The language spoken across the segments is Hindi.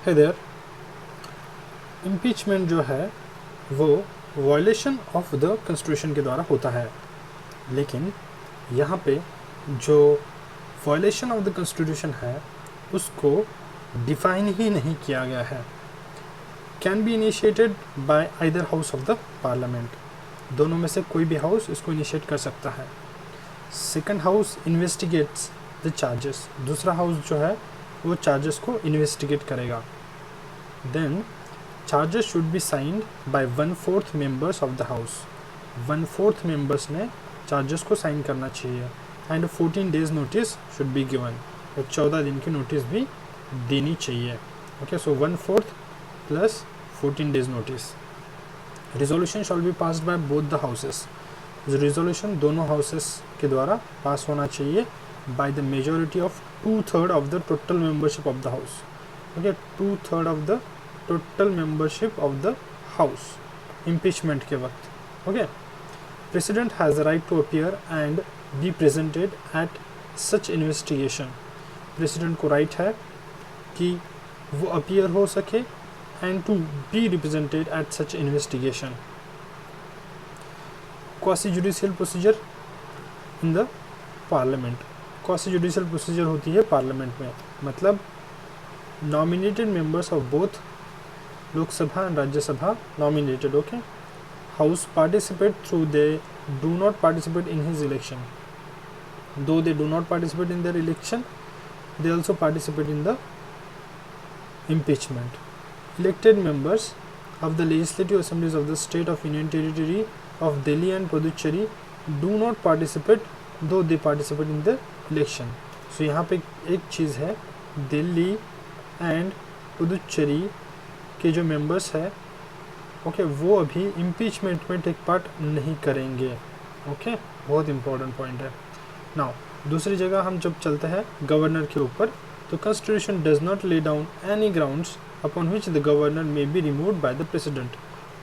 है देयर इम्पीचमेंट जो है वो वायलेशन ऑफ द कॉन्स्टिट्यूशन के द्वारा होता है, लेकिन यहाँ पे जो वायलेशन ऑफ द कॉन्स्टिट्यूशन है उसको डिफाइन ही नहीं किया गया है। Can be initiated by either house of the parliament, दोनों में से कोई भी हाउस इसको इनिशिएट कर सकता है। Second house investigates the charges, दूसरा हाउस जो है वो चार्जेस को इन्वेस्टिगेट करेगा। Then charges should be signed by 1/4 members of the house, 1/4 members ने चार्जेस को साइन करना चाहिए। And 14 days notice should be given, 14 दिन की नोटिस भी देनी चाहिए। Okay, so 1/4 plus 14 days notice. Resolution shall be passed by both the houses, resolution दोनों हाउसेस के द्वारा पास होना चाहिए by the majority of 2/3 of the total membership of the house. Okay, 2/3 of the total membership of the house impeachment के वक्त। Okay, president has a right to appear and be presented at such investigation, president को राइट है कि वो अपीयर हो सके and to be represented at such investigation. Quasi judicial procedure in the parliament, quasi judicial procedure होती है पार्लियामेंट में, मतलब nominated members of both Lok Sabha and Rajya Sabha nominated, okay, house participate through they do not participate in his election, though they do not participate in their election they also participate in the impeachment. Elected members of the legislative assemblies of the state of Union Territory of Delhi and Puducherry do not participate though they participate in the election. So यहाँ पे एक चीज़ है, दिल्ली एंड पुदुचेरी के जो मेंबर्स है ओके वो अभी इम्पीचमेंट में टेक पार्ट नहीं करेंगे। ओके, बहुत इंपॉर्टेंट पॉइंट है। नाउ दूसरी जगह हम जब चलते हैं गवर्नर के ऊपर, तो constitution does not lay down any grounds upon which the governor may be removed by the president,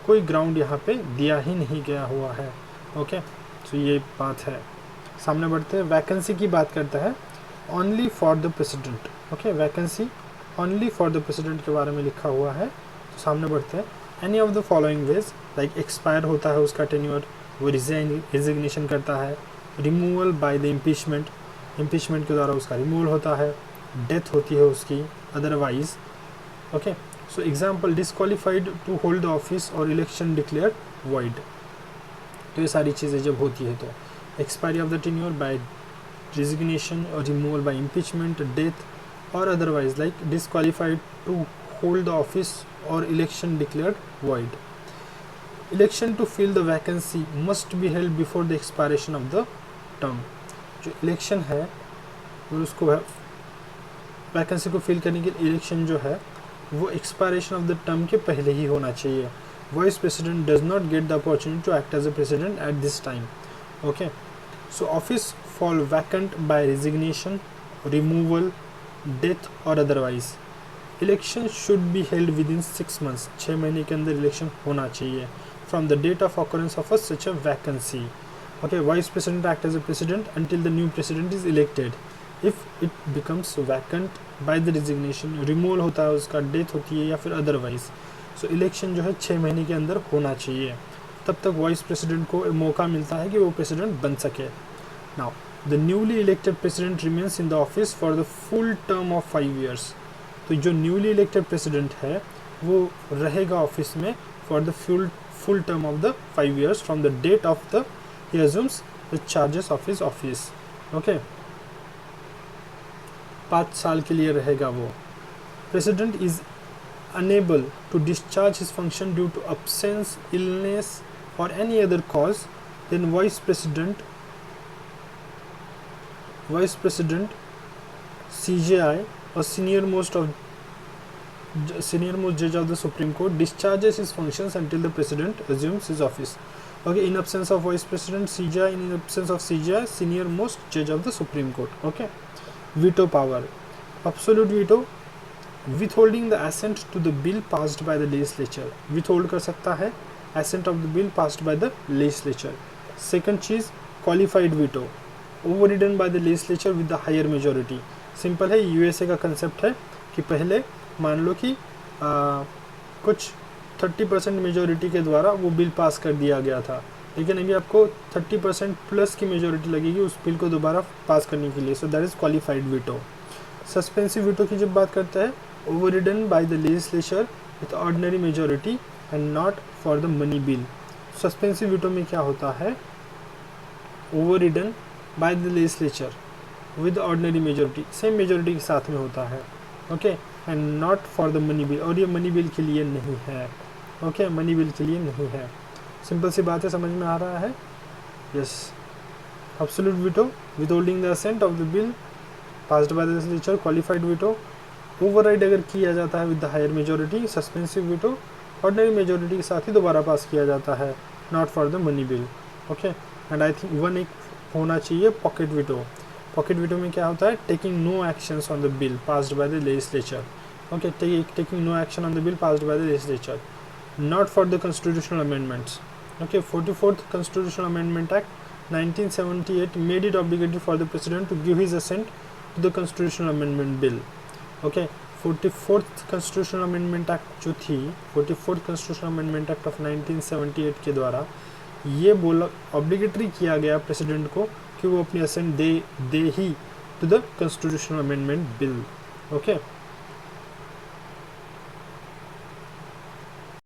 कोई ग्राउंड यहाँ पे दिया ही नहीं गया हुआ है। ओके, तो ये बात है। सामने बढ़ते हैं, वैकेंसी की बात करता है only for the president. Okay, vacancy only for the president के बारे में लिखा हुआ है। तो सामने बढ़ते हैं, any of the following veg, like expire होता है उसका टेन्योर, वो रिजिग्नेशन करता है, removal by the impeachment, impeachment के द्वारा उसका रिमूवल होता है, डेथ होती है उसकी otherwise. Okay, so example disqualified to hold the office और इलेक्शन डिक्लेयर वॉइड, तो ये सारी चीज़ें जब होती है तो expiry of the tenure by resignation और रिमूवल बाय इम्पीचमेंट, डेथ और otherwise like disqualified to hold the office और election declared void. Election to fill the vacancy must be held before the expiration of the term, जो इलेक्शन है और उसको वैकेंसी को फिल करने के लिए इलेक्शन जो है वो एक्सपायरेशन ऑफ द टर्म के पहले ही होना चाहिए। Vice president does not get the opportunity to act as a president at this time. Okay, so office fall vacant by resignation, removal, death और otherwise. Election should be held within 6 months, 6 महीने के अंदर इलेक्शन होना चाहिए from the date of occurrence of such a vacancy. Okay, vice president act as a president until the new president is elected. If it becomes vacant by the resignation, removal होता है उसका, डेथ होती है या फिर अदरवाइज, सो इलेक्शन जो है 6 महीने के अंदर होना चाहिए, तब तक वाइस प्रेसिडेंट को मौका मिलता है कि वो प्रेसिडेंट बन सके। Now the newly elected president remains in the office for the full term of 5 years, तो जो न्यूली इलेक्टेड प्रेसिडेंट है वो रहेगा ऑफिस में for the full term of the 5 years from the date of the he assumes the charges of his office. Okay, 5 साल के लिए रहेगा वो। President is unable to discharge his function due to absence, illness or any other cause, then vice president CJI or senior most judge of the Supreme Court discharges his functions until the president assumes his office. Okay, in absence of vice president CJI, in absence of CJI, senior most judge of the Supreme Court. Okay, veto power, absolute veto, withholding the assent to the bill passed by the legislature, withhold कर सकता है assent of the bill passed by the legislature. Second cheese qualified veto, overridden by the legislature with the higher majority. Simple है, यूएसए का कंसेप्ट है कि पहले मान लो कि कुछ 30% मेजोरिटी के द्वारा वो बिल पास कर दिया गया था, लेकिन अभी आपको 30% प्लस की मेजोरिटी लगेगी उस बिल को दोबारा पास करने के लिए। So that is qualified veto. Suspensive veto की जब बात करते हैं, overridden by the legislature with ordinary majority and not for the money bill. Suspensive veto में क्या होता है, overridden by the legislature with ordinary majority, same majority के साथ में होता है, okay, and not for the money bill, और ये मनी बिल के लिए नहीं है, ओके, मनी बिल के लिए नहीं है। सिंपल सी बात है, समझ में आ रहा है? Yes. Absolute veto, withholding the assent of the bill passed by the legislature, qualified veto, override अगर किया जाता है with the higher majority, suspensive veto, ordinary majority के साथ ही दोबारा पास किया जाता है, not for the money bill, okay. And I think one एक होना चाहिए पॉकेट वीटो। पॉकेट वीटो में क्या होता है, taking no actions on the bill passed by the legislature, okay, taking no action on the bill passed by the legislature, not for the constitutional amendments, okay. 44th Constitutional Amendment Act 1978 made it obligatory for the President to give his assent to the Constitutional Amendment Bill, okay। 44th Constitutional Amendment Act जो थी, 44th Constitutional Amendment Act of 1978 के द्वारा ये बोला ऑब्लिगेटरी किया गया प्रेसिडेंट को कि वो अपनी असेंट दे ही to the constitutional amendment bill, okay.